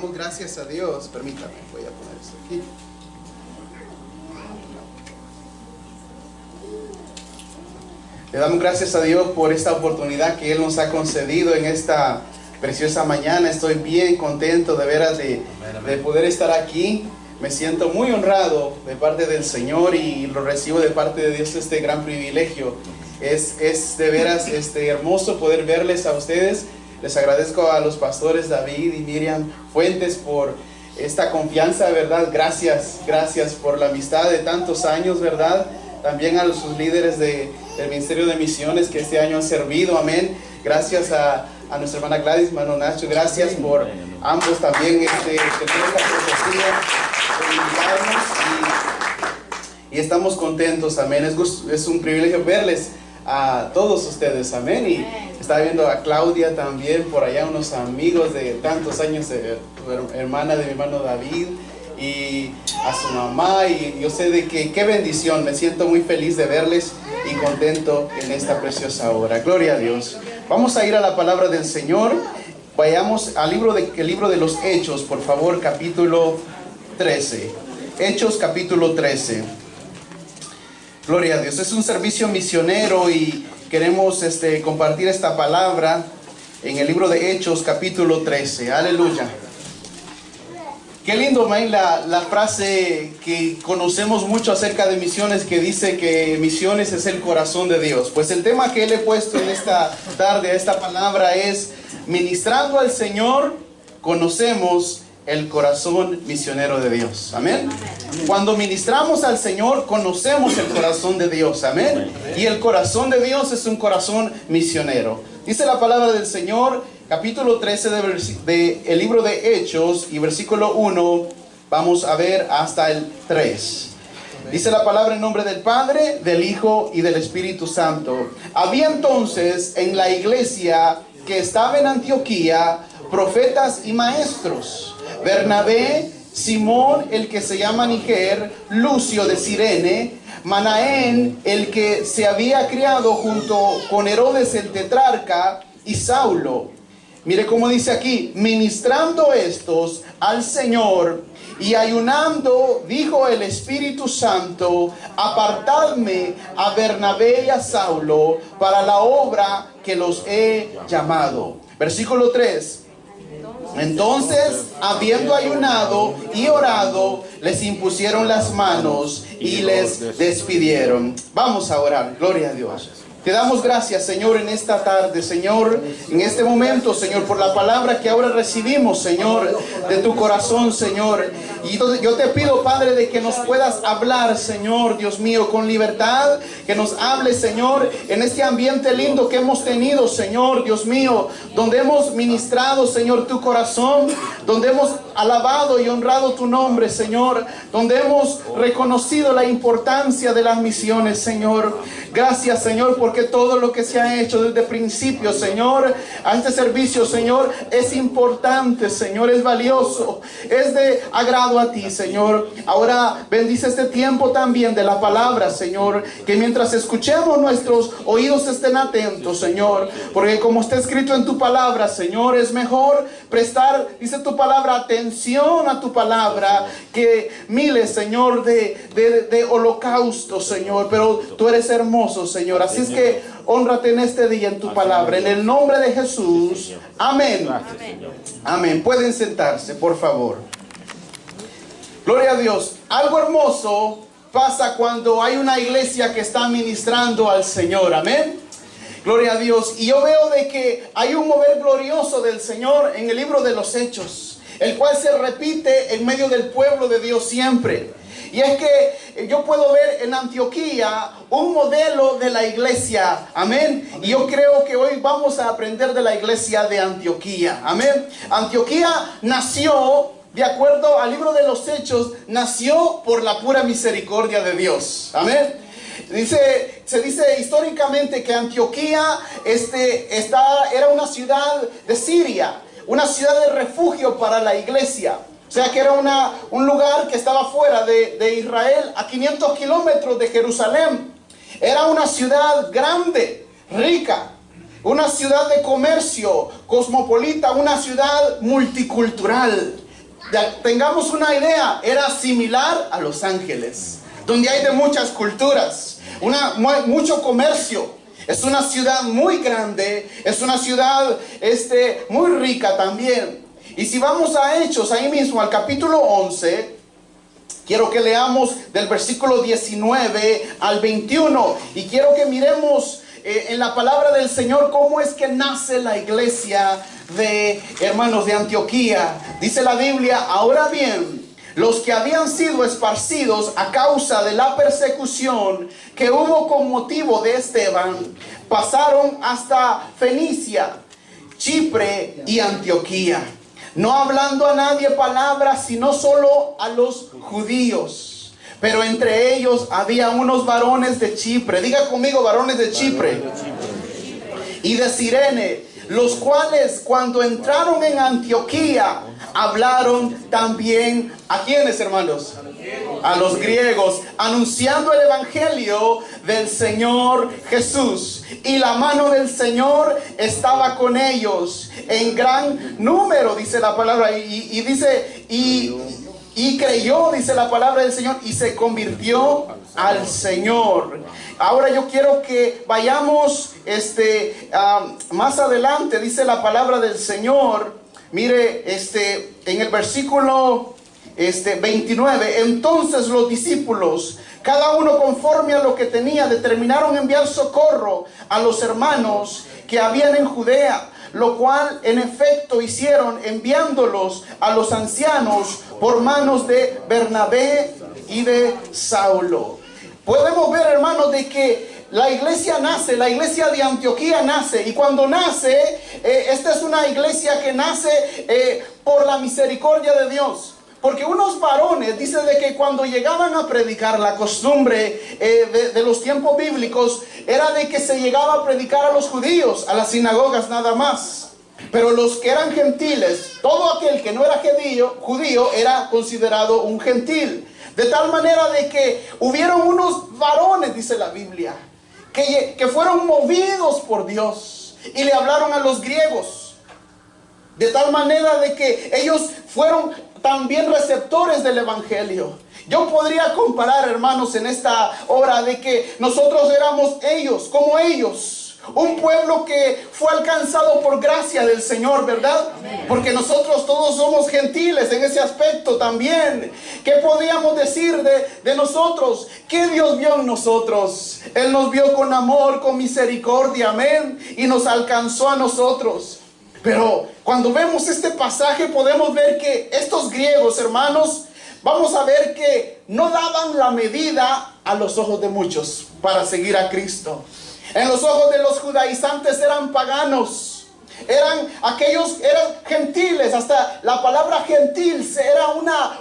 damos gracias a Dios. Permítame, voy a poner esto aquí. Le damos gracias a Dios por esta oportunidad que Él nos ha concedido en esta preciosa mañana. Estoy bien contento de veras de poder estar aquí. Me siento muy honrado de parte del Señor y lo recibo de parte de Dios este gran privilegio. Es de veras hermoso poder verles a ustedes. Les agradezco a los pastores David y Miriam Fuentes por esta confianza, ¿verdad? Gracias por la amistad de tantos años, ¿verdad? También a sus líderes del Ministerio de Misiones que este año han servido, amén. Gracias a nuestra hermana Gladys, hermano Nacho, gracias por ambos también que tienen la cortesía de invitarnos y estamos contentos, amén. Es un privilegio verles a todos ustedes, amén. Y estaba viendo a Claudia también por allá, unos amigos de tantos años, hermana de mi hermano David, y a su mamá, y yo sé de que qué bendición, me siento muy feliz de verles y contento en esta preciosa hora. Gloria a Dios. Vamos a ir a la palabra del Señor. Vayamos al libro de los Hechos, por favor, capítulo 13. Hechos, capítulo 13. Gloria a Dios. Es un servicio misionero y queremos compartir esta palabra en el libro de Hechos, capítulo 13. Aleluya. Qué lindo, man, la frase que conocemos mucho acerca de misiones, que dice que misiones es el corazón de Dios. Pues el tema que le he puesto en esta tarde a esta palabra es: ministrando al Señor, conocemos el corazón misionero de Dios. Amén. Cuando ministramos al Señor, conocemos el corazón de Dios. Amén. Y el corazón de Dios es un corazón misionero. Dice la palabra del Señor, capítulo 13 del libro de Hechos, y versículo 1, vamos a ver hasta el 3. Dice la palabra en nombre del Padre, del Hijo y del Espíritu Santo. Había entonces en la iglesia que estaba en Antioquía profetas y maestros: Bernabé, Simón el que se llama Niger, Lucio de Cirene, Manaén el que se había criado junto con Herodes el tetrarca, y Saulo. Mire cómo dice aquí: ministrando estos al Señor y ayunando, dijo el Espíritu Santo: apartadme a Bernabé y a Saulo para la obra que los he llamado. Versículo 3. Entonces, habiendo ayunado y orado, les impusieron las manos y les despidieron. Vamos a orar. Gloria a Dios. Te damos gracias, Señor, en esta tarde, Señor, en este momento, Señor, por la palabra que ahora recibimos, Señor, de tu corazón, Señor. Y yo te pido, Padre, de que nos puedas hablar, Señor, Dios mío, con libertad, que nos hables, Señor, en este ambiente lindo que hemos tenido, Señor, Dios mío, donde hemos ministrado, Señor, tu corazón, donde hemos alabado y honrado tu nombre, Señor, donde hemos reconocido la importancia de las misiones, Señor. Gracias, Señor, porque todo lo que se ha hecho desde el principio, Señor, a este servicio, Señor, es importante, Señor, es valioso, es de agrado a ti, Señor. Ahora bendice este tiempo también de la palabra, Señor, que mientras escuchemos nuestros oídos estén atentos, Señor, porque como está escrito en tu palabra, Señor, es mejor prestar, dice tu palabra, atención a tu palabra que miles, Señor, de holocausto, Señor. Pero tú eres hermoso, Señor, así es que hónrate en este día en tu palabra, en el nombre de Jesús. Amén. Amén. Pueden sentarse, por favor. Gloria a Dios. Algo hermoso pasa cuando hay una iglesia que está ministrando al Señor. Amén. Gloria a Dios. Y yo veo de que hay un mover glorioso del Señor en el libro de los Hechos, el cual se repite en medio del pueblo de Dios siempre. Y es que yo puedo ver en Antioquía un modelo de la iglesia. Amén. Y yo creo que hoy vamos a aprender de la iglesia de Antioquía. Amén. Antioquía nació, de acuerdo al libro de los Hechos, nació por la pura misericordia de Dios. Amén. Se dice históricamente que Antioquía era una ciudad de Siria, una ciudad de refugio para la iglesia. O sea que era un lugar que estaba fuera de Israel, a 500 kilómetros de Jerusalén. Era una ciudad grande, rica, una ciudad de comercio, cosmopolita, una ciudad multicultural. tengamos una idea, era similar a Los Ángeles, donde hay de muchas culturas, mucho comercio. Es una ciudad muy grande, es una ciudad muy rica también. Y si vamos a Hechos, ahí mismo al capítulo 11, quiero que leamos del versículo 19 al 21. Y quiero que miremos en la palabra del Señor cómo es que nace la iglesia de hermanos de Antioquía. Dice la Biblia: ahora bien, los que habían sido esparcidos a causa de la persecución que hubo con motivo de Esteban, pasaron hasta Fenicia, Chipre y Antioquía, no hablando a nadie palabra, sino solo a los judíos. Pero entre ellos había unos varones de Chipre. Diga conmigo, varones de Chipre. Y de Cirene, los cuales cuando entraron en Antioquía, hablaron también ¿a quiénes, hermanos? A los griegos, anunciando el evangelio del Señor Jesús. Y la mano del Señor estaba con ellos en gran número, dice la palabra. Y dice, y creyó, dice la palabra del Señor, y se convirtió al Señor. Ahora yo quiero que vayamos más adelante. Dice la palabra del Señor. Mire, en el versículo 29. Entonces los discípulos, cada uno conforme a lo que tenía, determinaron enviar socorro a los hermanos que habían en Judea, lo cual en efecto hicieron, enviándolos a los ancianos por manos de Bernabé y de Saulo. Podemos ver, hermanos, de que la iglesia nace, la iglesia de Antioquía nace, y cuando nace, esta es una iglesia que nace por la misericordia de Dios. Porque unos varones, dice de que cuando llegaban a predicar, la costumbre de los tiempos bíblicos era de que se llegaba a predicar a los judíos, a las sinagogas nada más. Pero los que eran gentiles, todo aquel que no era judío era considerado un gentil. De tal manera de que hubieron unos varones, dice la Biblia, que fueron movidos por Dios y le hablaron a los griegos. De tal manera de que ellos fueron también receptores del evangelio. Yo podría comparar, hermanos, en esta hora de que nosotros éramos ellos, como ellos. Un pueblo que fue alcanzado por gracia del Señor, ¿verdad? Porque nosotros todos somos gentiles en ese aspecto también. ¿Qué podíamos decir de nosotros? ¿Qué Dios vio en nosotros? Él nos vio con amor, con misericordia, amén, y nos alcanzó a nosotros. Pero cuando vemos este pasaje podemos ver que estos griegos, hermanos, vamos a ver que no daban la medida a los ojos de muchos para seguir a Cristo. En los ojos de los judaizantes eran paganos, eran gentiles. Hasta la palabra gentil era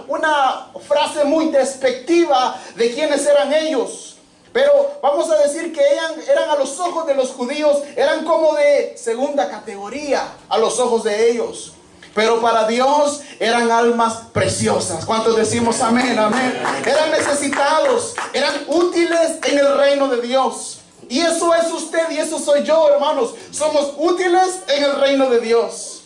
una frase muy despectiva de quienes eran ellos. Pero vamos a decir que eran a los ojos de los judíos, eran como de segunda categoría a los ojos de ellos. Pero para Dios eran almas preciosas. ¿Cuántos decimos amén, amén? Eran necesitados, eran útiles en el reino de Dios. Y eso es usted y eso soy yo, hermanos. Somos útiles en el reino de Dios.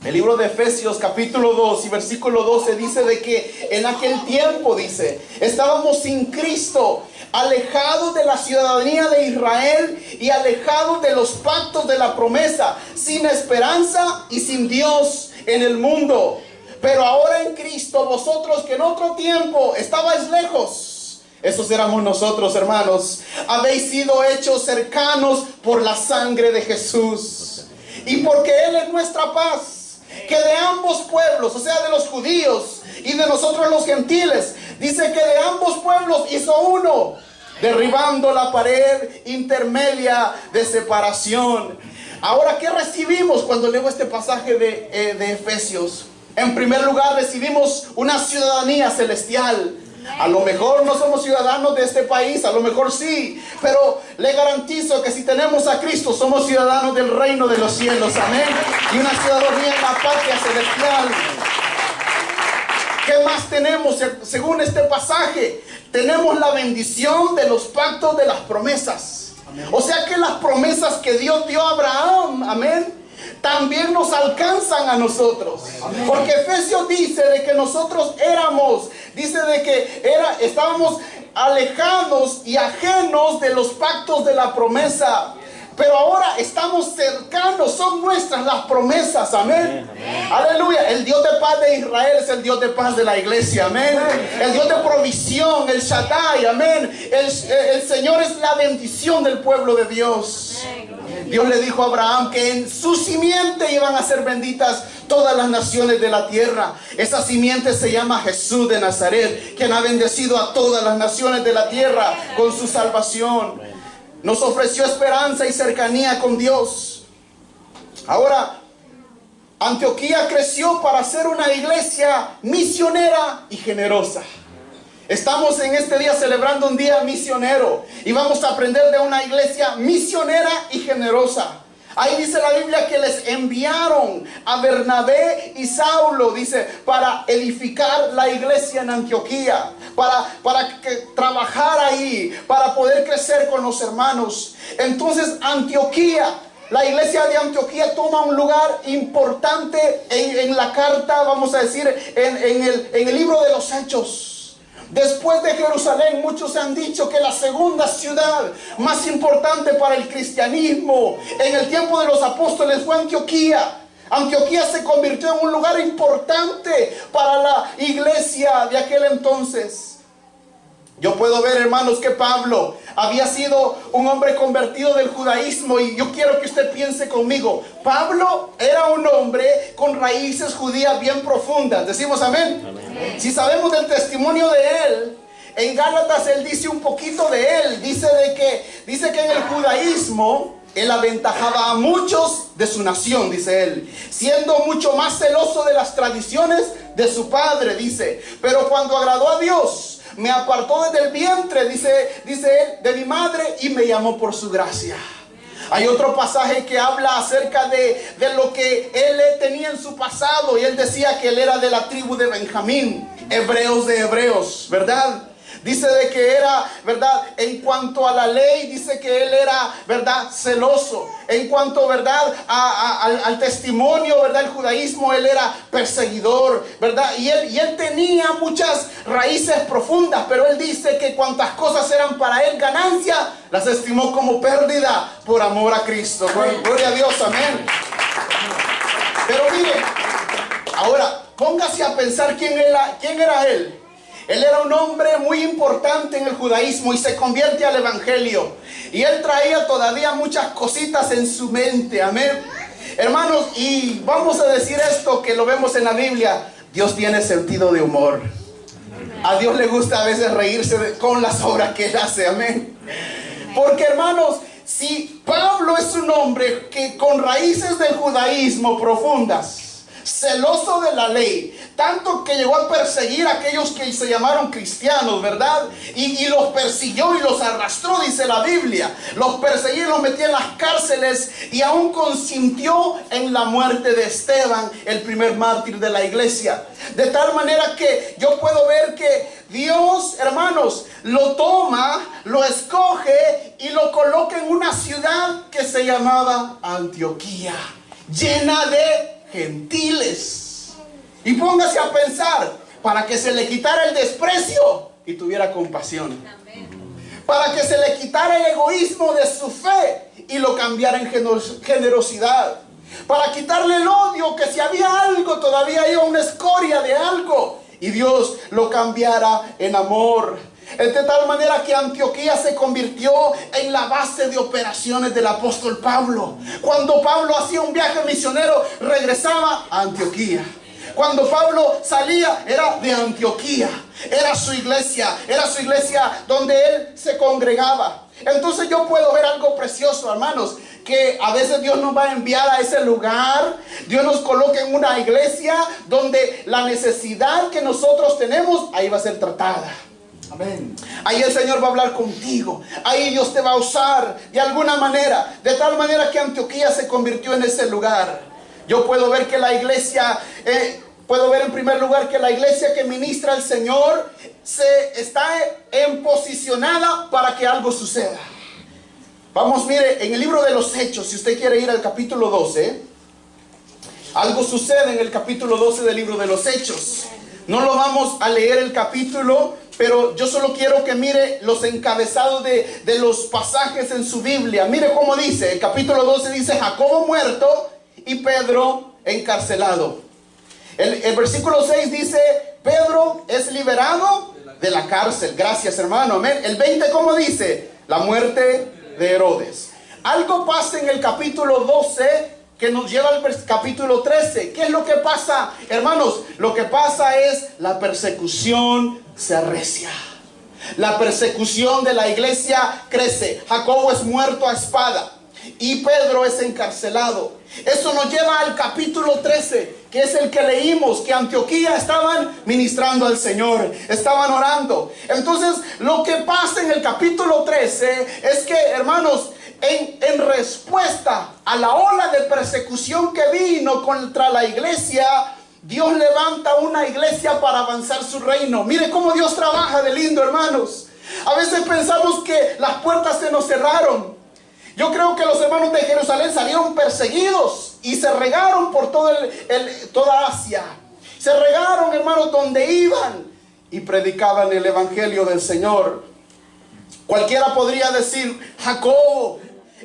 El libro de Efesios capítulo 2 y versículo 12 dice de que en aquel tiempo, dice, estábamos sin Cristo, alejados de la ciudadanía de Israel y alejados de los pactos de la promesa, sin esperanza y sin Dios en el mundo. Pero ahora en Cristo, vosotros que en otro tiempo estabais lejos, esos éramos nosotros, hermanos, habéis sido hechos cercanos por la sangre de Jesús. Y porque Él es nuestra paz, que de ambos pueblos, o sea, de los judíos y de nosotros los gentiles, dice que de ambos pueblos hizo uno, derribando la pared intermedia de separación. Ahora, ¿qué recibimos cuando leo este pasaje de Efesios? En primer lugar, recibimos una ciudadanía celestial. A lo mejor no somos ciudadanos de este país, a lo mejor sí, pero le garantizo que si tenemos a Cristo somos ciudadanos del reino de los cielos, amén, y una ciudadanía en la patria celestial. ¿Qué más tenemos según este pasaje? Tenemos la bendición de los pactos de las promesas. O sea que las promesas que Dios dio a Abraham, amén, también nos alcanzan a nosotros. Porque Efesios dice de que nosotros dice de que estábamos alejados y ajenos de los pactos de la promesa. Pero ahora estamos cercanos, son nuestras las promesas, amén. Aleluya. El Dios de paz de Israel es el Dios de paz de la iglesia, amén. El Dios de provisión, el Shaddai, amén. El Señor es la bendición del pueblo de Dios. Dios le dijo a Abraham que en su simiente iban a ser benditas todas las naciones de la tierra. Esa simiente se llama Jesús de Nazaret, quien ha bendecido a todas las naciones de la tierra con su salvación. Nos ofreció esperanza y cercanía con Dios. Ahora, Antioquía creció para ser una iglesia misionera y generosa. Estamos en este día celebrando un día misionero y vamos a aprender de una iglesia misionera y generosa. Ahí dice la Biblia que les enviaron a Bernabé y Saulo, dice, para edificar la iglesia en Antioquía, para que trabajar ahí, para poder crecer con los hermanos. Entonces Antioquía, la iglesia de Antioquía toma un lugar importante en la carta, vamos a decir, en el libro de los Hechos. Después de Jerusalén, muchos han dicho que la segunda ciudad más importante para el cristianismo en el tiempo de los apóstoles fue Antioquía. Antioquía se convirtió en un lugar importante para la iglesia de aquel entonces. Yo puedo ver, hermanos, que Pablo había sido un hombre convertido del judaísmo, y yo quiero que usted piense conmigo. Pablo era un hombre con raíces judías bien profundas. Decimos amén. Amén. Si sabemos del testimonio de él, en Gálatas él dice un poquito de él. Dice que en el judaísmo él aventajaba a muchos de su nación, dice él, siendo mucho más celoso de las tradiciones de su padre, dice. Pero cuando agradó a Dios, me apartó desde el vientre, dice él, de mi madre, y me llamó por su gracia. Hay otro pasaje que habla acerca de lo que él tenía en su pasado, y él decía que él era de la tribu de Benjamín, hebreos de hebreos, ¿verdad? Dice de que era, ¿verdad? En cuanto a la ley, dice que él era, ¿verdad? Celoso. En cuanto, ¿verdad? Al testimonio, ¿verdad? El judaísmo, él era perseguidor, ¿verdad? Y él tenía muchas raíces profundas, pero él dice que cuantas cosas eran para él ganancia, las estimó como pérdida por amor a Cristo. Gloria a Dios, amén. Pero mire, ahora póngase a pensar quién era él. Él era un hombre muy importante en el judaísmo y se convierte al evangelio. Y él traía todavía muchas cositas en su mente. Amén. Hermanos, y vamos a decir esto que lo vemos en la Biblia. Dios tiene sentido de humor. A Dios le gusta a veces reírse con las obras que él hace. Amén. Porque, hermanos, si Pablo es un hombre que con raíces del judaísmo profundas, celoso de la ley, tanto que llegó a perseguir a aquellos que se llamaron cristianos, ¿verdad? Y los persiguió y los arrastró, dice la Biblia. Los perseguía y los metía en las cárceles, y aún consintió en la muerte de Esteban, el primer mártir de la iglesia. De tal manera que yo puedo ver que Dios, hermanos, lo toma, lo escoge y lo coloca en una ciudad que se llamaba Antioquía, llena de gentiles. Y póngase a pensar, para que se le quitara el desprecio y tuviera compasión. Para que se le quitara el egoísmo de su fe y lo cambiara en generosidad. Para quitarle el odio, que si había algo, todavía había una escoria de algo, y Dios lo cambiara en amor. De tal manera que Antioquía se convirtió en la base de operaciones del apóstol Pablo. Cuando Pablo hacía un viaje misionero, regresaba a Antioquía. Cuando Pablo salía, era de Antioquía. Era su iglesia donde él se congregaba. Entonces yo puedo ver algo precioso, hermanos, que a veces Dios nos va a enviar a ese lugar. Dios nos coloca en una iglesia donde la necesidad que nosotros tenemos, ahí va a ser tratada. Amén. Ahí el Señor va a hablar contigo. Ahí Dios te va a usar de alguna manera. De tal manera que Antioquía se convirtió en ese lugar. Yo puedo ver que la iglesia, puedo ver en primer lugar que la iglesia que ministra al Señor está posicionada para que algo suceda. Vamos, mire, en el libro de los Hechos, si usted quiere ir al capítulo 12. Algo sucede en el capítulo 12 del libro de los Hechos. No lo vamos a leer el capítulo, pero yo solo quiero que mire los encabezados de los pasajes en su Biblia. Mire cómo dice, el capítulo 12 dice: Jacobo muerto y Pedro encarcelado. El versículo 6 dice: Pedro es liberado de la cárcel. Gracias, hermano, amén. El 20, ¿cómo dice? La muerte de Herodes. Algo pasa en el capítulo 12 que nos lleva al capítulo 13. ¿Qué es lo que pasa, hermanos? Lo que pasa es la persecución se arrecia. La persecución de la iglesia crece. Jacobo es muerto a espada y Pedro es encarcelado. Eso nos lleva al capítulo 13, que es el que leímos, que Antioquía estaban ministrando al Señor, estaban orando. Entonces, lo que pasa en el capítulo 13 es que, hermanos, en respuesta a la ola de persecución que vino contra la iglesia, Dios levanta una iglesia para avanzar su reino. Mire cómo Dios trabaja de lindo, hermanos. A veces pensamos que las puertas se nos cerraron. Yo creo que los hermanos de Jerusalén salieron perseguidos y se regaron por toda Asia. Se regaron, hermanos, donde iban y predicaban el evangelio del Señor. Cualquiera podría decir: Jacobo,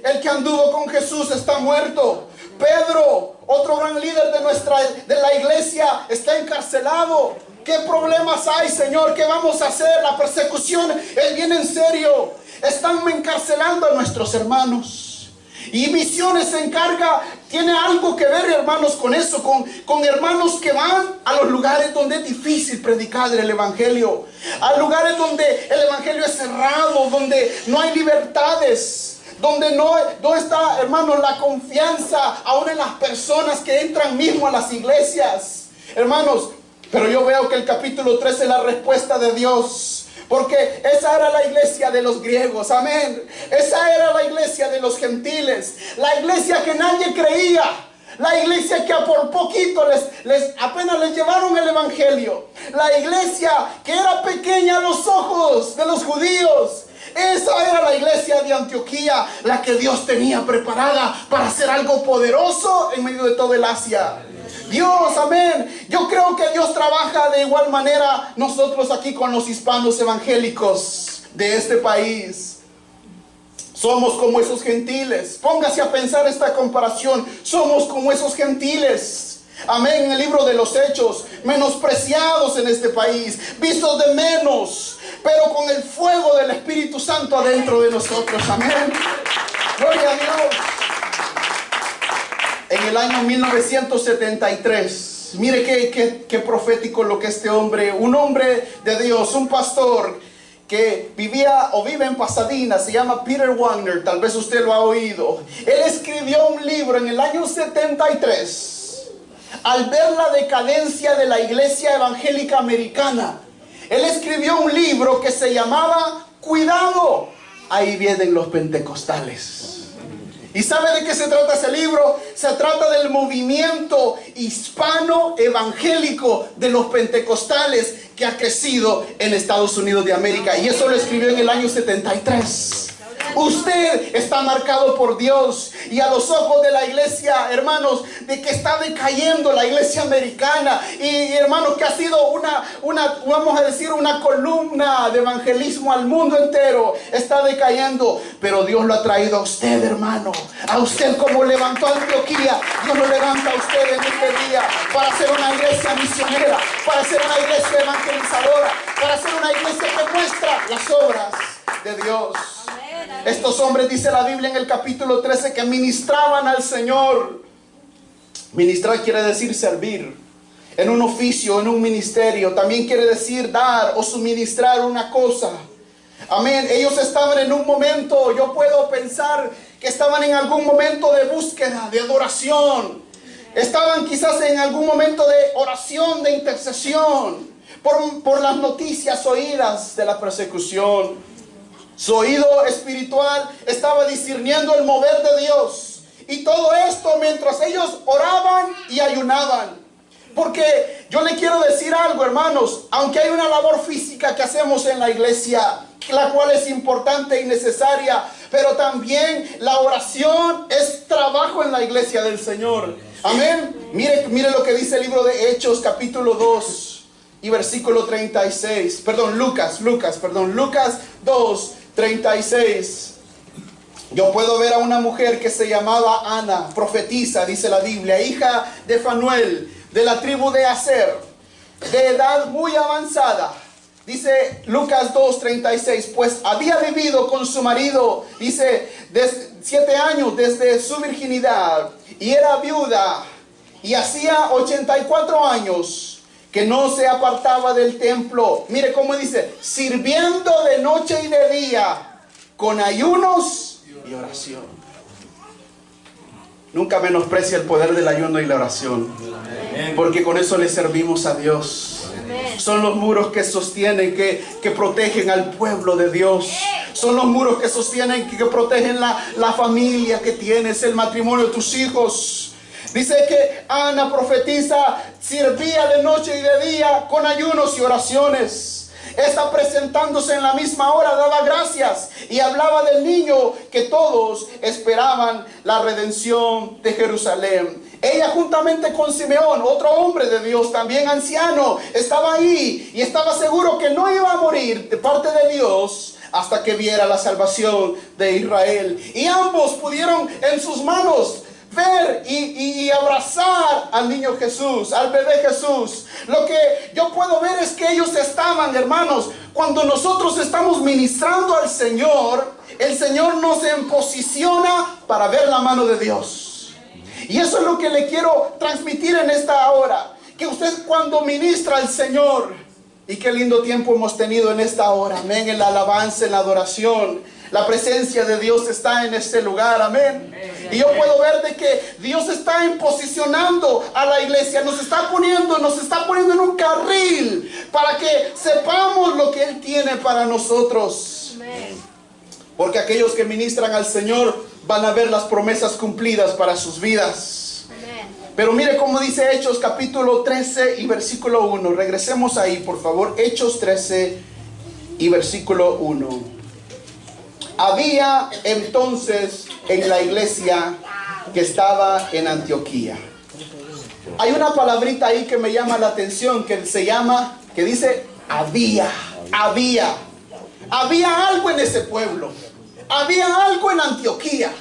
el que anduvo con Jesús, está muerto. Pedro, otro gran líder de la iglesia, está encarcelado. ¿Qué problemas hay, Señor? ¿Qué vamos a hacer? La persecución es bien en serio. Están encarcelando a nuestros hermanos. Y Misiones se encarga, tiene algo que ver, hermanos, con eso, con hermanos que van a los lugares donde es difícil predicar el evangelio, a lugares donde el evangelio es cerrado, donde no hay libertades, donde no está, hermanos, la confianza aún en las personas que entran mismo a las iglesias, hermanos. Pero yo veo que el capítulo 13 es la respuesta de Dios. Porque esa era la iglesia de los griegos, amén. Esa era la iglesia de los gentiles. La iglesia que nadie creía. La iglesia que a por poquito apenas les llevaron el evangelio. La iglesia que era pequeña a los ojos de los judíos. Esa era la iglesia de Antioquía, la que Dios tenía preparada para hacer algo poderoso en medio de todo el Asia. Dios, amén. Yo creo que Dios trabaja de igual manera nosotros aquí con los hispanos evangélicos de este país. Somos como esos gentiles. Póngase a pensar esta comparación. Somos como esos gentiles. Amén. En el libro de los Hechos, menospreciados en este país, vistos de menos, pero con el fuego del Espíritu Santo adentro de nosotros. Amén. Gloria a Dios. En el año 1973, mire qué profético lo que este hombre, un hombre de Dios, un pastor que vivía o vive en Pasadena, se llama Peter Wagner, tal vez usted lo ha oído. Él escribió un libro en el año 73, al ver la decadencia de la iglesia evangélica americana. Él escribió un libro que se llamaba Cuidado, ahí vienen los pentecostales. ¿Y sabe de qué se trata ese libro? Se trata del movimiento hispano evangélico de los pentecostales que ha crecido en Estados Unidos de América. Y eso lo escribió en el año 73. Usted está marcado por Dios, y a los ojos de la iglesia, hermanos, de que está decayendo la iglesia americana, y hermanos, que ha sido vamos a decir, una columna de evangelismo al mundo entero, está decayendo. Pero Dios lo ha traído a usted, hermano, a usted, como levantó a Antioquía. Dios lo levanta a usted en este día para ser una iglesia misionera, para ser una iglesia evangelizadora, para ser una iglesia que muestra las obras de Dios. Estos hombres, dice la Biblia en el capítulo 13, que ministraban al Señor. Ministrar quiere decir servir en un oficio, en un ministerio. También quiere decir dar o suministrar una cosa. Amén. Ellos estaban en un momento, yo puedo pensar que estaban en algún momento de búsqueda, de adoración. Estaban quizás en algún momento de oración, de intercesión, por las noticias oídas de la persecución. Su oído espiritual estaba discerniendo el mover de Dios. Y todo esto mientras ellos oraban y ayunaban. Porque yo le quiero decir algo, hermanos. Aunque hay una labor física que hacemos en la iglesia, la cual es importante y necesaria, pero también la oración es trabajo en la iglesia del Señor. Amén. Mire lo que dice el libro de Hechos, capítulo 2 y versículo 36. Lucas 2, 36. Yo puedo ver a una mujer que se llamaba Ana, profetisa, dice la Biblia, hija de Fanuel, de la tribu de Aser, de edad muy avanzada. Dice Lucas 2:36, pues había vivido con su marido, dice, 7 años desde su virginidad, y era viuda, y hacía 84 años que no se apartaba del templo. Mire cómo dice, sirviendo de noche y de día, con ayunos y oración. Nunca menosprecia el poder del ayuno y la oración, porque con eso le servimos a Dios. Son los muros que sostienen, que protegen al pueblo de Dios. Son los muros que sostienen, que protegen la familia que tienes, el matrimonio de tus hijos. Dice que Ana, profetisa, servía de noche y de día con ayunos y oraciones. Está presentándose en la misma hora, daba gracias y hablaba del niño que todos esperaban, la redención de Jerusalén. Ella juntamente con Simeón, otro hombre de Dios, también anciano, estaba ahí y estaba seguro que no iba a morir de parte de Dios hasta que viera la salvación de Israel. Y ambos pudieron en sus manos ver y abrazar al niño Jesús, al bebé Jesús. Lo que yo puedo ver es que ellos estaban, hermanos, cuando nosotros estamos ministrando al Señor, el Señor nos posiciona para ver la mano de Dios. Y eso es lo que le quiero transmitir en esta hora, que usted cuando ministra al Señor, y qué lindo tiempo hemos tenido en esta hora, amén, en la alabanza, en la adoración. La presencia de Dios está en este lugar, amén. Y yo puedo ver de que Dios está posicionando a la iglesia, nos está poniendo en un carril para que sepamos lo que Él tiene para nosotros. Porque aquellos que ministran al Señor van a ver las promesas cumplidas para sus vidas. Pero mire cómo dice Hechos capítulo 13 y versículo 1. Regresemos ahí, por favor. Hechos 13 y versículo 1. Había entonces en la iglesia que estaba en Antioquía. Hay una palabrita ahí que me llama la atención, que dice había. Había algo en ese pueblo. Había algo en Antioquía.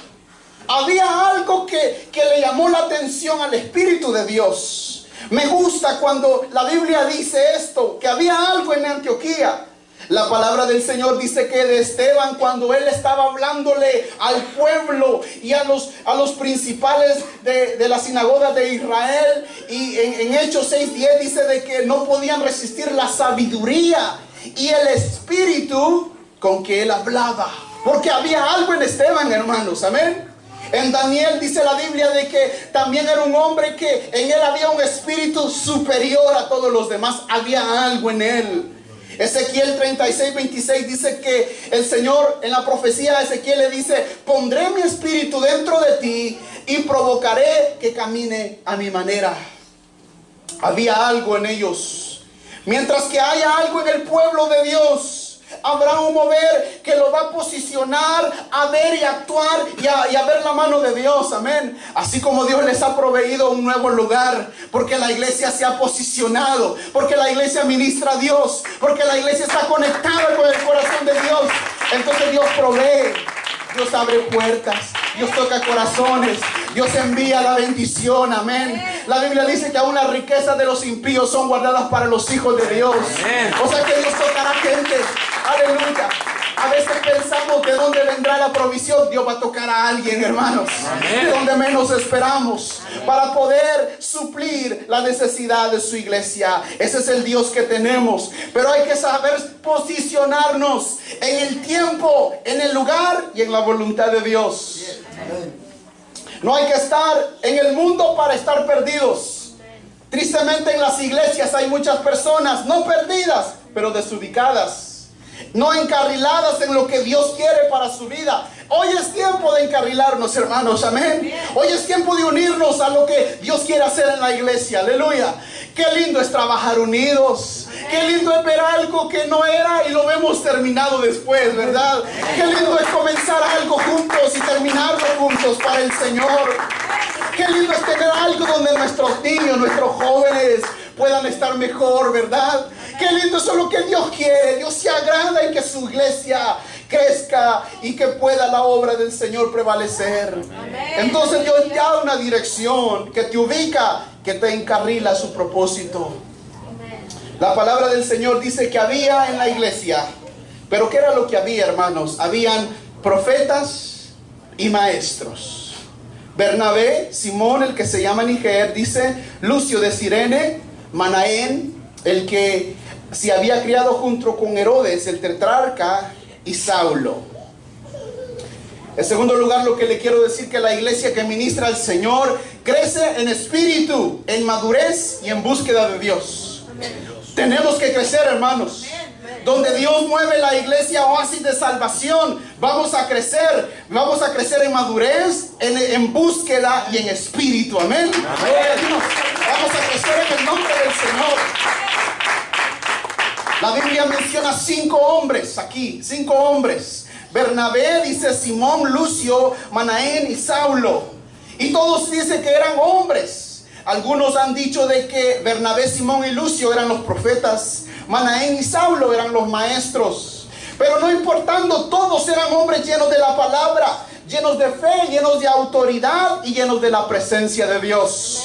Había algo que le llamó la atención al Espíritu de Dios. Me gusta cuando la Biblia dice esto, que había algo en Antioquía. La palabra del Señor dice que de Esteban, cuando él estaba hablándole al pueblo y a los principales de la sinagoga de Israel, y en Hechos 6:10 dice de que no podían resistir la sabiduría y el espíritu con que él hablaba, porque había algo en Esteban, hermanos, amén. En Daniel dice la Biblia de que también era un hombre que en él había un espíritu superior a todos los demás, había algo en él. Ezequiel 36:26 dice que el Señor en la profecía de Ezequiel le dice: pondré mi espíritu dentro de ti y provocaré que camine a mi manera. Había algo en ellos. Mientras que haya algo en el pueblo de Dios, habrá un mover que lo va a posicionar a ver y actuar y a ver la mano de Dios, amén. Así como Dios les ha proveído un nuevo lugar, porque la iglesia se ha posicionado, porque la iglesia ministra a Dios, porque la iglesia está conectada con el corazón de Dios. Entonces Dios provee, Dios abre puertas, Dios toca corazones, Dios envía la bendición, amén. La Biblia dice que aún las riquezas de los impíos son guardadas para los hijos de Dios. O sea que Dios tocará gente, aleluya. A veces pensamos de dónde vendrá la provisión. Dios va a tocar a alguien, hermanos, de donde menos esperamos, para poder suplir la necesidad de su iglesia. Ese es el Dios que tenemos. Pero hay que saber posicionarnos en el tiempo, en el lugar y en la voluntad de Dios. No hay que estar en el mundo para estar perdidos. Tristemente en las iglesias hay muchas personas no perdidas, pero desubicadas, no encarriladas en lo que Dios quiere para su vida. Hoy es tiempo de encarrilarnos, hermanos, amén. Hoy es tiempo de unirnos a lo que Dios quiere hacer en la iglesia, aleluya. Qué lindo es trabajar unidos. Qué lindo es ver algo que no era y lo vemos terminado después, ¿verdad? Qué lindo es comenzar algo juntos y terminarlo juntos para el Señor. Qué lindo es tener algo donde nuestros niños, nuestros jóvenes puedan estar mejor, ¿verdad? Qué lindo, eso es lo que Dios quiere. Dios se agrada en que su iglesia crezca y que pueda la obra del Señor prevalecer. Entonces Dios da una dirección que te ubica, que te encarrila a su propósito. La palabra del Señor dice que había en la iglesia, pero ¿qué era lo que había, hermanos? Habían profetas y maestros. Bernabé, Simón, el que se llama Niger, dice Lucio de Cirene, Manaén, el que se había criado junto con Herodes, el tetrarca, y Saulo. En segundo lugar, lo que le quiero decir, que la iglesia que ministra al Señor crece en espíritu, en madurez y en búsqueda de Dios. Tenemos que crecer, hermanos. Donde Dios mueve la iglesia oasis de salvación, vamos a crecer en madurez, en búsqueda y en espíritu. Amén. Vamos a crecer en el nombre del Señor. La Biblia menciona 5 hombres aquí, 5 hombres. Bernabé, dice Simón, Lucio, Manaén y Saulo. Y todos dicen que eran hombres. Algunos han dicho de que Bernabé, Simón y Lucio eran los profetas. Manaén y Saulo eran los maestros. Pero no importando, todos eran hombres llenos de la palabra, llenos de fe, llenos de autoridad y llenos de la presencia de Dios.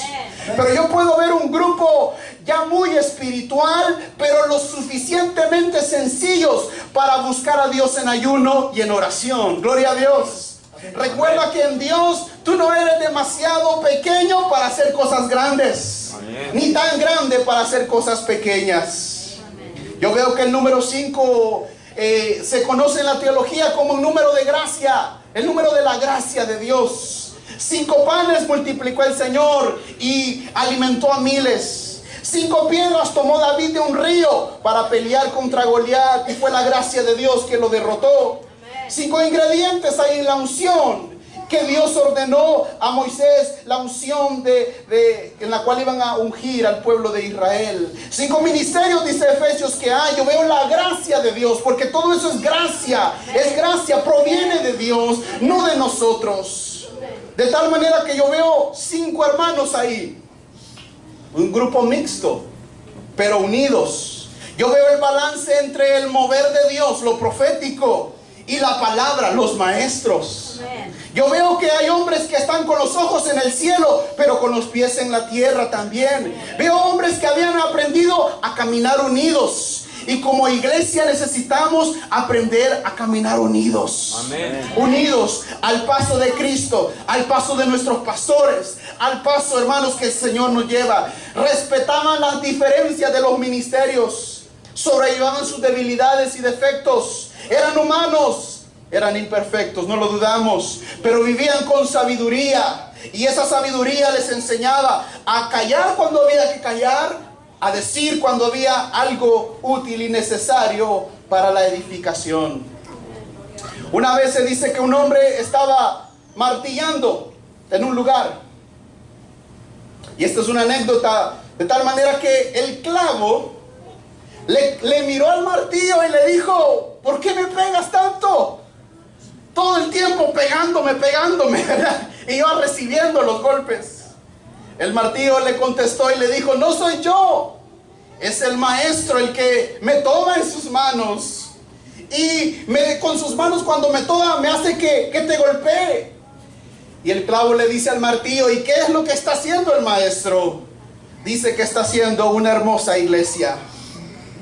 Pero yo puedo ver un grupo ya muy espiritual, pero lo suficientemente sencillos para buscar a Dios en ayuno y en oración. Gloria a Dios. Recuerda que en Dios tú no eres demasiado pequeño para hacer cosas grandes, ni tan grande para hacer cosas pequeñas. Yo veo que el número 5 se conoce en la teología como un número de gracia, el número de la gracia de Dios. 5 panes multiplicó el Señor y alimentó a miles. 5 piedras tomó David de un río para pelear contra Goliat, y fue la gracia de Dios que lo derrotó. 5 ingredientes hay en la unción que Dios ordenó a Moisés, la unción en la cual iban a ungir al pueblo de Israel. 5 ministerios, dice Efesios, que hay. Yo veo la gracia de Dios, porque todo eso es gracia, proviene de Dios, no de nosotros. De tal manera que yo veo 5 hermanos ahí, un grupo mixto, pero unidos. Yo veo el balance entre el mover de Dios, lo profético, y la palabra, los maestros. Yo veo que hay hombres que están con los ojos en el cielo, pero con los pies en la tierra también. Veo hombres que habían aprendido a caminar unidos. Y como iglesia necesitamos aprender a caminar unidos. Amén. Unidos al paso de Cristo, al paso de nuestros pastores, al paso, hermanos, que el Señor nos lleva. Respetaban las diferencias de los ministerios, sobrellevaban sus debilidades y defectos. Eran humanos, eran imperfectos, no lo dudamos, pero vivían con sabiduría. Y esa sabiduría les enseñaba a callar cuando había que callar, a decir cuando había algo útil y necesario para la edificación. Una vez se dice que un hombre estaba martillando en un lugar. Y esta es una anécdota, de tal manera que el clavo le miró al martillo y le dijo: ¿por qué me pegas tanto? Todo el tiempo pegándome, ¿verdad? Y iba recibiendo los golpes. El martillo le contestó y le dijo: no soy yo, es el maestro el que me toma en sus manos. Y con sus manos, cuando me toma, me hace que te golpee. Y el clavo le dice al martillo: ¿y qué es lo que está haciendo el maestro? Dice que está haciendo una hermosa iglesia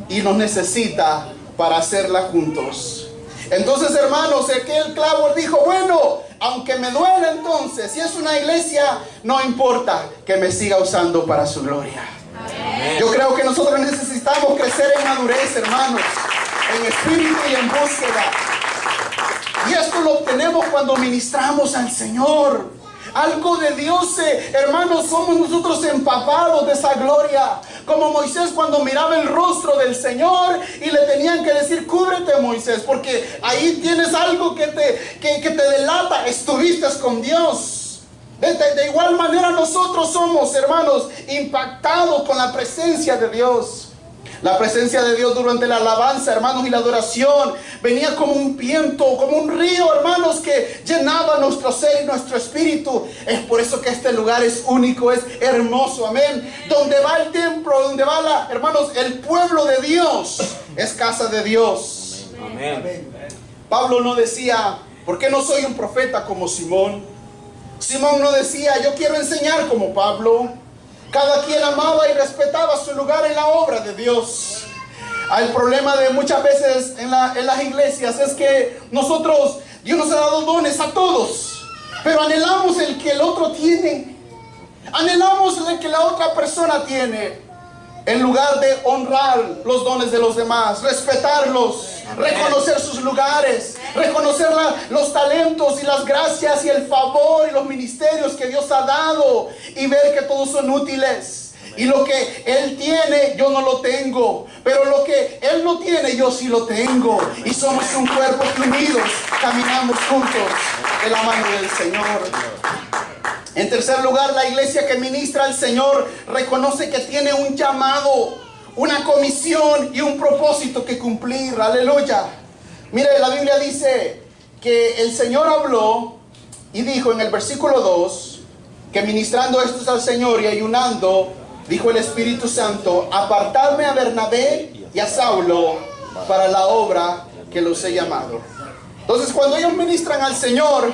y nos necesita para hacerla juntos. Entonces, hermanos, aquel clavo dijo: bueno, aunque me duele, entonces, si es una iglesia, no importa, que me siga usando para su gloria. Amén. Yo creo que nosotros necesitamos crecer en madurez, hermanos, en espíritu y en búsqueda. Y esto lo obtenemos cuando ministramos al Señor. Algo de Dios, hermanos, somos nosotros empapados de esa gloria. Como Moisés cuando miraba el rostro del Señor y le tenían que decir: cúbrete, Moisés, porque ahí tienes algo que te delata, estuviste con Dios. De igual manera nosotros somos, hermanos, impactados con la presencia de Dios. La presencia de Dios durante la alabanza, hermanos, y la adoración venía como un viento, como un río, hermanos, que llenaba nuestro ser y nuestro espíritu. Es por eso que este lugar es único, es hermoso, amén. Donde va el templo, donde va, hermanos, el pueblo de Dios, es casa de Dios. Amén. Amén. Pablo no decía, ¿por qué no soy un profeta como Simón? Simón no decía, yo quiero enseñar como Pablo. Cada quien amaba y respetaba su lugar en la obra de Dios. El problema de muchas veces en las iglesias es que nosotros, Dios nos ha dado dones a todos, pero anhelamos el que el otro tiene. Anhelamos el que la otra persona tiene, en lugar de honrar los dones de los demás, respetarlos, reconocer sus lugares, reconocer los talentos y las gracias y el favor y los ministerios que Dios ha dado, y ver que todos son útiles. Y lo que Él tiene, yo no lo tengo, pero lo que Él no tiene, yo sí lo tengo. Y somos un cuerpo que unidos caminamos juntos de la mano del Señor. En tercer lugar, la iglesia que ministra al Señor reconoce que tiene un llamado, una comisión y un propósito que cumplir. Aleluya. Mire, la Biblia dice que el Señor habló y dijo en el versículo 2 que ministrando estos al Señor y ayunando, dijo el Espíritu Santo, apartadme a Bernabé y a Saulo para la obra que los he llamado. Entonces, cuando ellos ministran al Señor,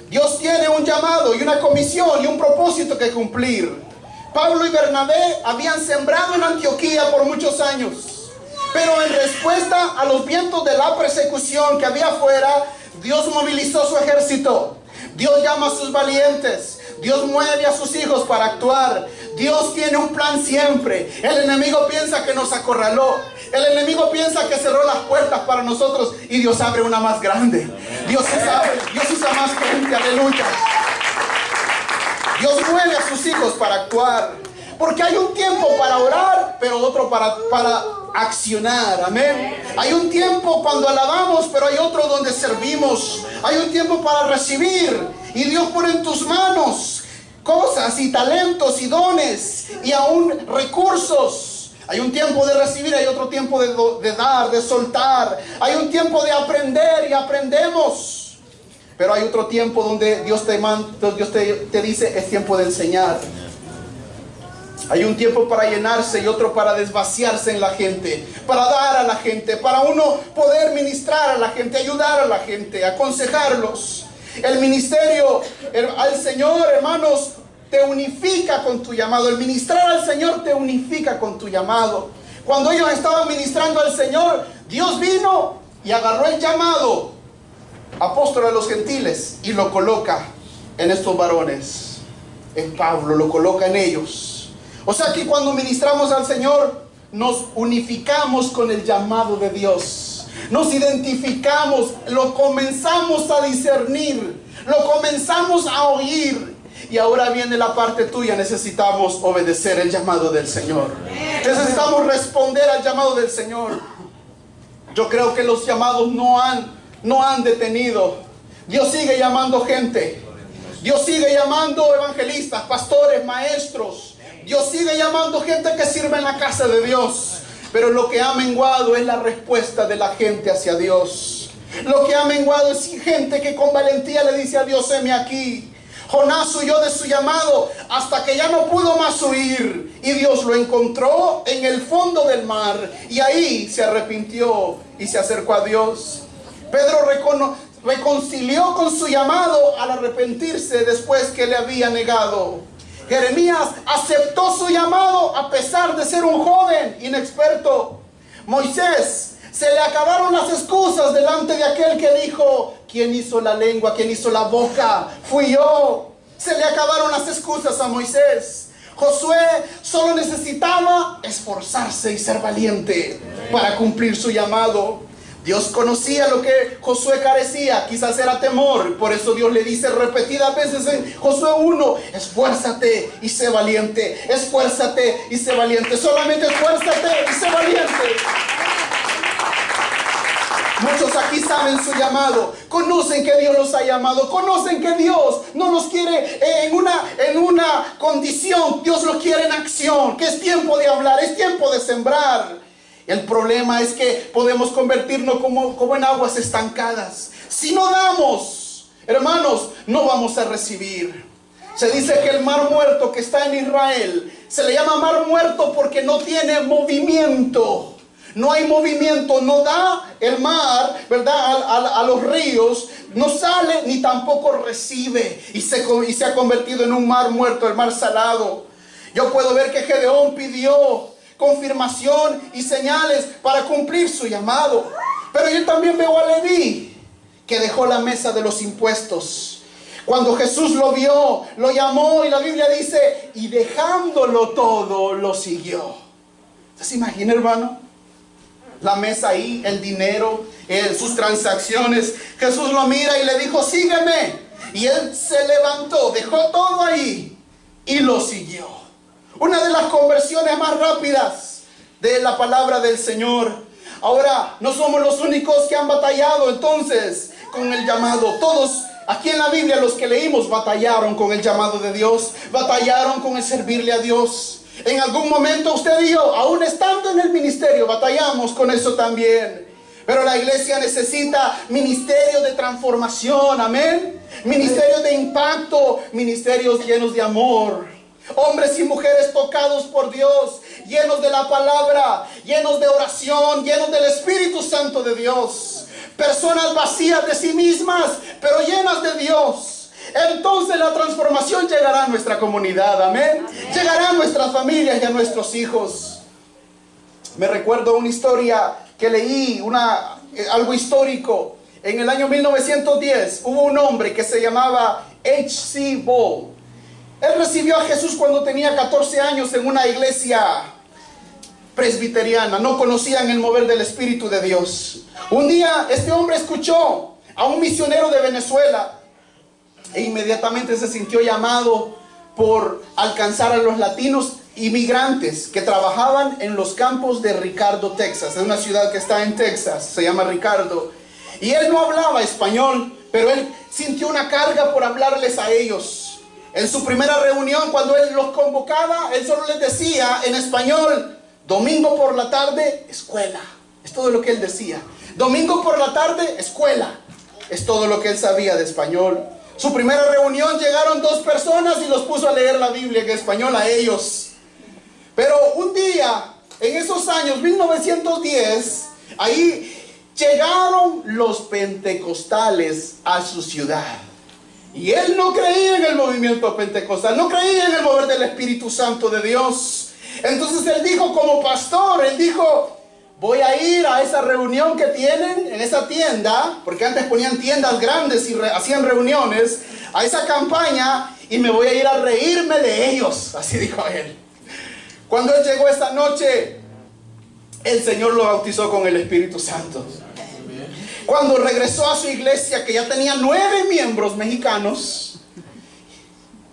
Dios tiene un llamado y una comisión y un propósito que cumplir. Pablo y Bernabé habían sembrado en Antioquía por muchos años, pero en respuesta a los vientos de la persecución que había afuera, Dios movilizó su ejército. Dios llama a sus valientes. Dios mueve a sus hijos para actuar. Dios tiene un plan siempre. El enemigo piensa que nos acorraló. El enemigo piensa que cerró las puertas para nosotros y Dios abre una más grande. Dios usa más gente, aleluya. Dios mueve a sus hijos para actuar. Porque hay un tiempo para orar, pero otro para accionar, amén. Hay un tiempo cuando alabamos, pero hay otro donde servimos. Hay un tiempo para recibir, y Dios pone en tus manos cosas y talentos y dones y aún recursos. Hay un tiempo de recibir, hay otro tiempo de dar, de soltar. Hay un tiempo de aprender y aprendemos. Pero hay otro tiempo donde Dios te dice, es tiempo de enseñar. Hay un tiempo para llenarse y otro para desvaciarse en la gente, para dar a la gente, para uno poder ministrar a la gente, ayudar a la gente, aconsejarlos. El ministerio al Señor, hermanos, te unifica con tu llamado. El ministrar al Señor te unifica con tu llamado. Cuando ellos estaban ministrando al Señor, Dios vino y agarró el llamado apóstol a los gentiles y lo coloca en estos varones. En Pablo lo coloca en ellos. O sea que cuando ministramos al Señor, nos unificamos con el llamado de Dios. Nos identificamos, lo comenzamos a discernir, lo comenzamos a oír. Y ahora viene la parte tuya, necesitamos obedecer el llamado del Señor. Necesitamos responder al llamado del Señor. Yo creo que los llamados no han detenido. Dios sigue llamando gente. Dios sigue llamando evangelistas, pastores, maestros. Dios sigue llamando gente que sirve en la casa de Dios. Pero lo que ha menguado es la respuesta de la gente hacia Dios. Lo que ha menguado es gente que con valentía le dice a Dios, heme aquí. Jonás huyó de su llamado hasta que ya no pudo más huir. Y Dios lo encontró en el fondo del mar. Y ahí se arrepintió y se acercó a Dios. Pedro reconcilió con su llamado al arrepentirse después que le había negado. Jeremías aceptó su llamado a pesar de ser un joven inexperto. Moisés, se le acabaron las excusas delante de aquel que dijo, ¿quién hizo la lengua? ¿Quién hizo la boca? Fui yo. Se le acabaron las excusas a Moisés. Josué solo necesitaba esforzarse y ser valiente para cumplir su llamado. Dios conocía lo que Josué carecía, quizás era temor. Por eso Dios le dice repetidas veces en Josué 1, esfuérzate y sé valiente, esfuérzate y sé valiente, solamente esfuérzate y sé valiente. Muchos aquí saben su llamado, conocen que Dios los ha llamado, conocen que Dios no los quiere en una condición, Dios los quiere en acción, que es tiempo de hablar, es tiempo de sembrar. El problema es que podemos convertirnos como en aguas estancadas. Si no damos, hermanos, no vamos a recibir. Se dice que el mar muerto que está en Israel se le llama mar muerto porque no tiene movimiento. No hay movimiento, no da el mar, ¿verdad? A los ríos, no sale ni tampoco recibe. Y se ha convertido en un mar muerto, el mar salado. Yo puedo ver que Gedeón pidió confirmación y señales para cumplir su llamado. Pero yo también veo a Leví, que dejó la mesa de los impuestos. Cuando Jesús lo vio, lo llamó, y la Biblia dice, y dejándolo todo, lo siguió. ¿Se imagina, hermano? La mesa ahí, el dinero, sus transacciones. Jesús lo mira y le dijo, sígueme. Y él se levantó, dejó todo ahí y lo siguió. Una de las conversiones más rápidas de la palabra del Señor. Ahora, no somos los únicos que han batallado entonces con el llamado. Todos aquí en la Biblia, los que leímos, batallaron con el llamado de Dios, batallaron con el servirle a Dios. En algún momento usted y yo, aún estando en el ministerio, batallamos con eso también. Pero la iglesia necesita ministerios de transformación, amén. Ministerios de impacto, ministerios llenos de amor. Hombres y mujeres tocados por Dios, llenos de la palabra, llenos de oración, llenos del Espíritu Santo de Dios. Personas vacías de sí mismas, pero llenas de Dios. Entonces la transformación llegará a nuestra comunidad, amén. Llegará a nuestras familias y a nuestros hijos. Me recuerdo una historia que leí, algo histórico. En el año 1910 hubo un hombre que se llamaba H.C. Ball. Él recibió a Jesús cuando tenía 14 años en una iglesia presbiteriana. No conocían el mover del Espíritu de Dios. Un día este hombre escuchó a un misionero de Venezuela e inmediatamente se sintió llamado por alcanzar a los latinos inmigrantes que trabajaban en los campos de Ricardo, Texas. Es una ciudad que está en Texas, se llama Ricardo. Y él no hablaba español, pero él sintió una carga por hablarles a ellos. En su primera reunión, cuando él los convocaba, él solo les decía en español, domingo por la tarde, escuela. Es todo lo que él decía. Domingo por la tarde, escuela. Es todo lo que él sabía de español. Su primera reunión llegaron 2 personas y los puso a leer la Biblia en español a ellos. Pero un día, en esos años, 1910, ahí llegaron los pentecostales a su ciudad. Y él no creía en el movimiento pentecostal, no creía en el mover del Espíritu Santo de Dios. Entonces él dijo como pastor, él dijo, voy a ir a esa reunión que tienen en esa tienda, porque antes ponían tiendas grandes y hacían reuniones, a esa campaña, y me voy a ir a reírme de ellos, así dijo él. Cuando él llegó esa noche, el Señor lo bautizó con el Espíritu Santo. Cuando regresó a su iglesia, que ya tenía 9 miembros mexicanos,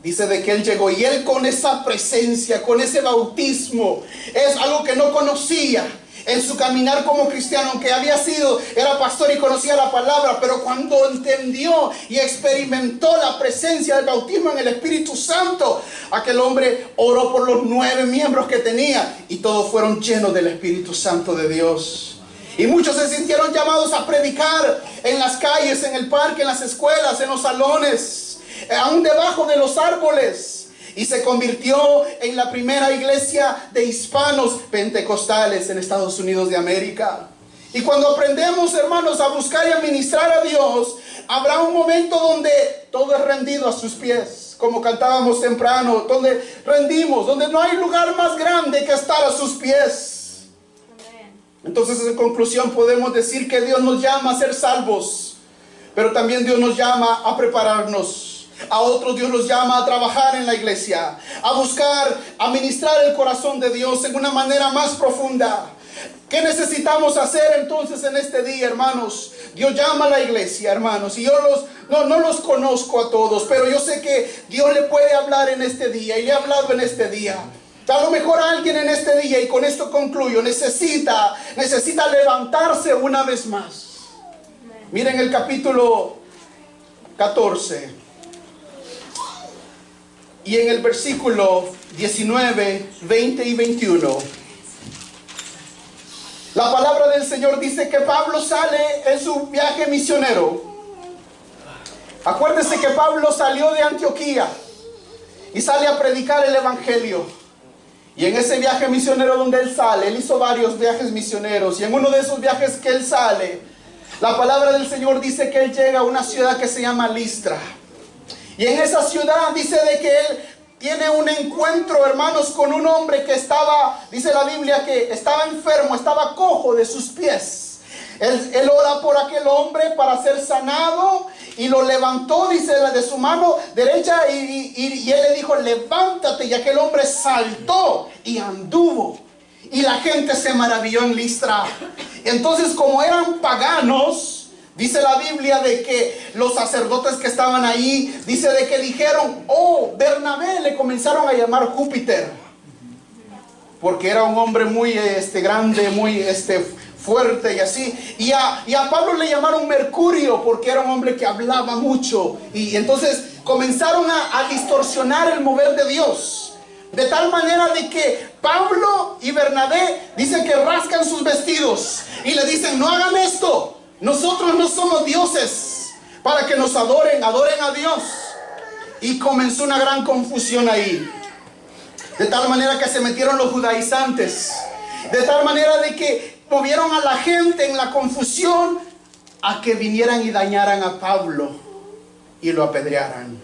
dice de que él llegó y él con esa presencia, con ese bautismo, es algo que no conocía en su caminar como cristiano, aunque era pastor y conocía la palabra, pero cuando entendió y experimentó la presencia del bautismo en el Espíritu Santo, aquel hombre oró por los 9 miembros que tenía y todos fueron llenos del Espíritu Santo de Dios. Y muchos se sintieron llamados a predicar en las calles, en el parque, en las escuelas, en los salones, aún debajo de los árboles. Y se convirtió en la primera iglesia de hispanos pentecostales en Estados Unidos de América. Y cuando aprendemos, hermanos, a buscar y a ministrar a Dios, habrá un momento donde todo es rendido a sus pies, como cantábamos temprano, donde rendimos, donde no hay lugar más grande que estar a sus pies. Entonces, en conclusión, podemos decir que Dios nos llama a ser salvos, pero también Dios nos llama a prepararnos. A otros Dios los llama a trabajar en la iglesia, a buscar, a ministrar el corazón de Dios en una manera más profunda. ¿Qué necesitamos hacer entonces en este día, hermanos? Dios llama a la iglesia, hermanos, y yo no los conozco a todos, pero yo sé que Dios le puede hablar en este día y le ha hablado en este día. A lo mejor alguien en este día, y con esto concluyo, necesita levantarse una vez más. Miren el capítulo 14 y en el versículo 19, 20 y 21. La palabra del Señor dice que Pablo sale en su viaje misionero. Acuérdense que Pablo salió de Antioquía y sale a predicar el evangelio. Y en ese viaje misionero donde él sale, él hizo varios viajes misioneros. Y en uno de esos viajes que él sale, la palabra del Señor dice que él llega a una ciudad que se llama Listra. Y en esa ciudad dice de que él tiene un encuentro, hermanos, con un hombre que estaba, dice la Biblia, que estaba enfermo, estaba cojo de sus pies. Él ora por aquel hombre para ser sanado y lo levantó, dice, de su mano derecha y él le dijo, levántate, y aquel hombre saltó y anduvo. Y la gente se maravilló en Listra. Entonces, como eran paganos, dice la Biblia de que los sacerdotes que estaban ahí, dice de que dijeron, oh, Bernabé, le comenzaron a llamar Júpiter, porque era un hombre muy grande, muy fuerte y así. Y a Pablo le llamaron Mercurio, porque era un hombre que hablaba mucho. Y entonces comenzaron a distorsionar el mover de Dios. De tal manera de que Pablo y Bernabé dicen que rascan sus vestidos y le dicen, no hagan esto. Nosotros no somos dioses para que nos adoren, adoren a Dios. Y comenzó una gran confusión ahí. De tal manera que se metieron los judaizantes. De tal manera de que movieron a la gente en la confusión a que vinieran y dañaran a Pablo y lo apedrearan.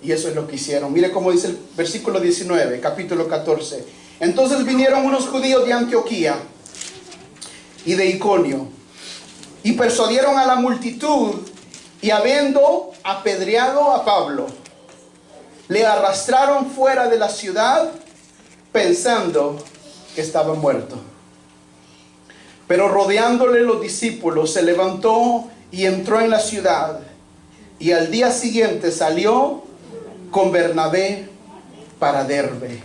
Y eso es lo que hicieron. Mire cómo dice el versículo 19, capítulo 14. Entonces vinieron unos judíos de Antioquía y de Iconio y persuadieron a la multitud, y habiendo apedreado a Pablo, le arrastraron fuera de la ciudad pensando que estaba muerto. Pero rodeándole los discípulos, se levantó y entró en la ciudad, y al día siguiente salió con Bernabé para Derbe.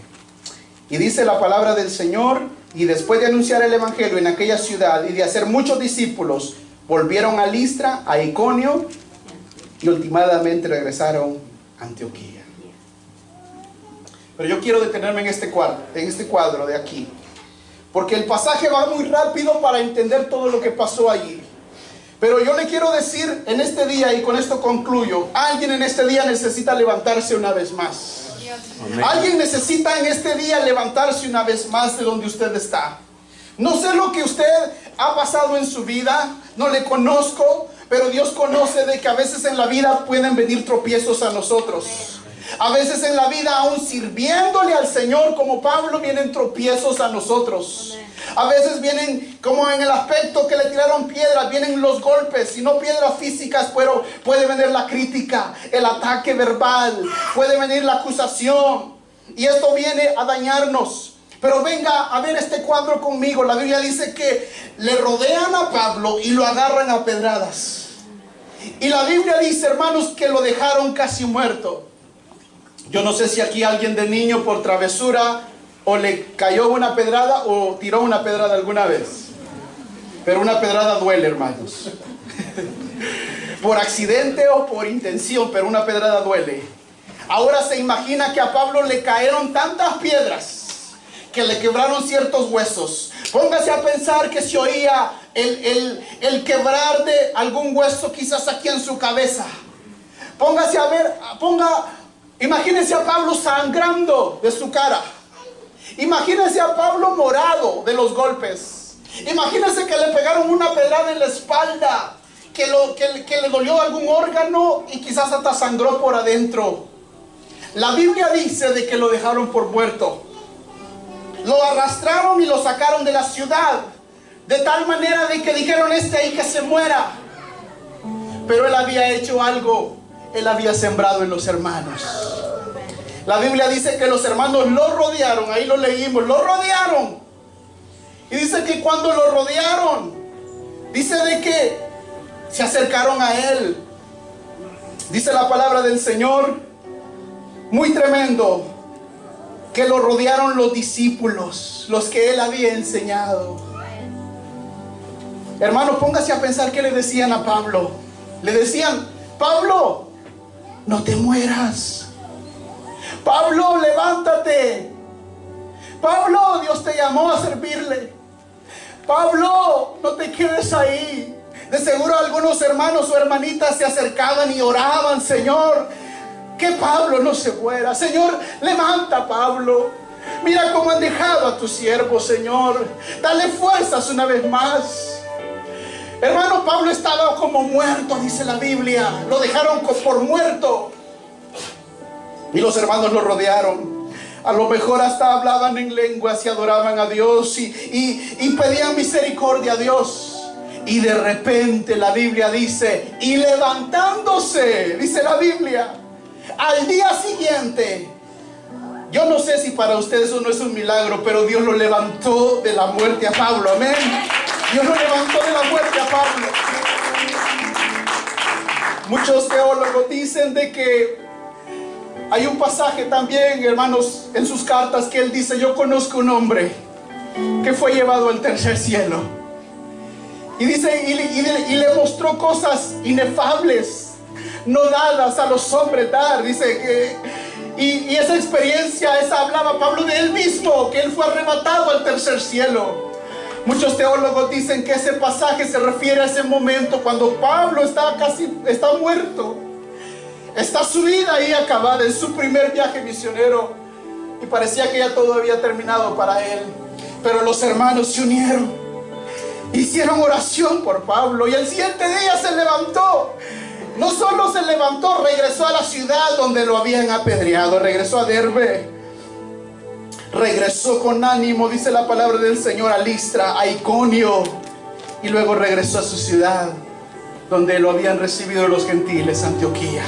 Y dice la palabra del Señor, y después de anunciar el evangelio en aquella ciudad y de hacer muchos discípulos, volvieron a Listra, a Iconio, y últimamente regresaron a Antioquía. Pero yo quiero detenerme en este cuadro de aquí, porque el pasaje va muy rápido para entender todo lo que pasó allí. Pero yo le quiero decir en este día, y con esto concluyo, alguien en este día necesita levantarse una vez más. Amén. Alguien necesita en este día levantarse una vez más de donde usted está. No sé lo que usted ha pasado en su vida, no le conozco, pero Dios conoce de que a veces en la vida pueden venir tropiezos a nosotros. A veces en la vida, aún sirviéndole al Señor como Pablo, vienen tropiezos a nosotros. A veces vienen, como en el aspecto que le tiraron piedras, vienen los golpes, y no piedras físicas, pero puede venir la crítica, el ataque verbal, puede venir la acusación, y esto viene a dañarnos. Pero venga a ver este cuadro conmigo. La Biblia dice que le rodean a Pablo y lo agarran a pedradas. Y la Biblia dice, hermanos, que lo dejaron casi muerto. Yo no sé si aquí alguien de niño por travesura o le cayó una pedrada o tiró una pedrada alguna vez. Pero una pedrada duele, hermanos. Por accidente o por intención, pero una pedrada duele. Ahora se imagina que a Pablo le cayeron tantas piedras que le quebraron ciertos huesos. Póngase a pensar que se oía el quebrar de algún hueso quizás aquí en su cabeza. Póngase a ver, imagínense a Pablo sangrando de su cara. Imagínense a Pablo morado de los golpes. Imagínense que le pegaron una pedrada en la espalda, que le dolió algún órgano y quizás hasta sangró por adentro. La Biblia dice de que lo dejaron por muerto. Lo arrastraron y lo sacaron de la ciudad, de tal manera de que dijeron, ahí que se muera. Pero él había hecho algo. Él había sembrado en los hermanos. La Biblia dice que los hermanos lo rodearon. Ahí lo leímos, lo rodearon. Y dice que cuando lo rodearon, dice de que se acercaron a él. Dice la palabra del Señor, muy tremendo, que lo rodearon los discípulos, los que él había enseñado. Hermano, póngase a pensar qué le decían a Pablo. Le decían, Pablo, no te mueras. Pablo, levántate. Pablo, Dios te llamó a servirle. Pablo, no te quedes ahí. De seguro algunos hermanos o hermanitas se acercaban y oraban, Señor, que Pablo no se muera. Señor, levanta a Pablo. Mira cómo han dejado a tu siervo, Señor. Dale fuerzas una vez más. Hermano, Pablo estaba como muerto, dice la Biblia. Lo dejaron por muerto. Y los hermanos lo rodearon. A lo mejor hasta hablaban en lenguas y adoraban a Dios y pedían misericordia a Dios. Y de repente la Biblia dice, y levantándose, dice la Biblia, al día siguiente, yo no sé si para ustedes eso no es un milagro, pero Dios lo levantó de la muerte a Pablo, amén. Dios lo levantó de la muerte a Pablo. Muchos teólogos dicen de que hay un pasaje también, hermanos, en sus cartas que él dice, yo conozco un hombre que fue llevado al tercer cielo. Y dice, y le mostró cosas inefables, no dadas a los hombres dar. Dice que, y esa experiencia, esa hablaba Pablo de él mismo, que él fue arrebatado al tercer cielo. Muchos teólogos dicen que ese pasaje se refiere a ese momento cuando Pablo está muerto. Está su vida ahí acabada, en su primer viaje misionero. Y parecía que ya todo había terminado para él. Pero los hermanos se unieron. Hicieron oración por Pablo y el siguiente día se levantó. No solo se levantó, regresó a la ciudad donde lo habían apedreado. Regresó a Derbe. Regresó con ánimo, dice la palabra del Señor, a Listra, a Iconio. Y luego regresó a su ciudad donde lo habían recibido los gentiles, Antioquía.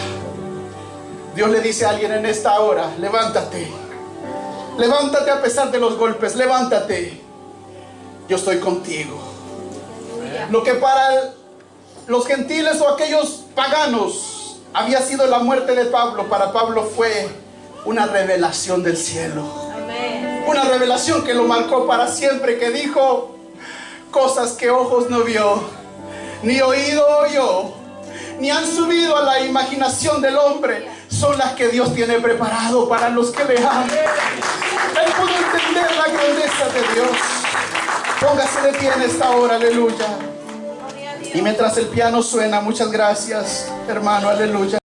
Dios le dice a alguien en esta hora, levántate. Levántate a pesar de los golpes, levántate. Yo estoy contigo. Lo que para los gentiles o aquellos paganos había sido la muerte de Pablo, para Pablo fue una revelación del cielo. Amén. Una revelación que lo marcó para siempre, que dijo cosas que ojos no vio, ni oído oyó, ni han subido a la imaginación del hombre, son las que Dios tiene preparado para los que le aman. Él pudo entender la grandeza de Dios. Póngase de pie en esta hora, aleluya. Y mientras el piano suena, muchas gracias, hermano, aleluya.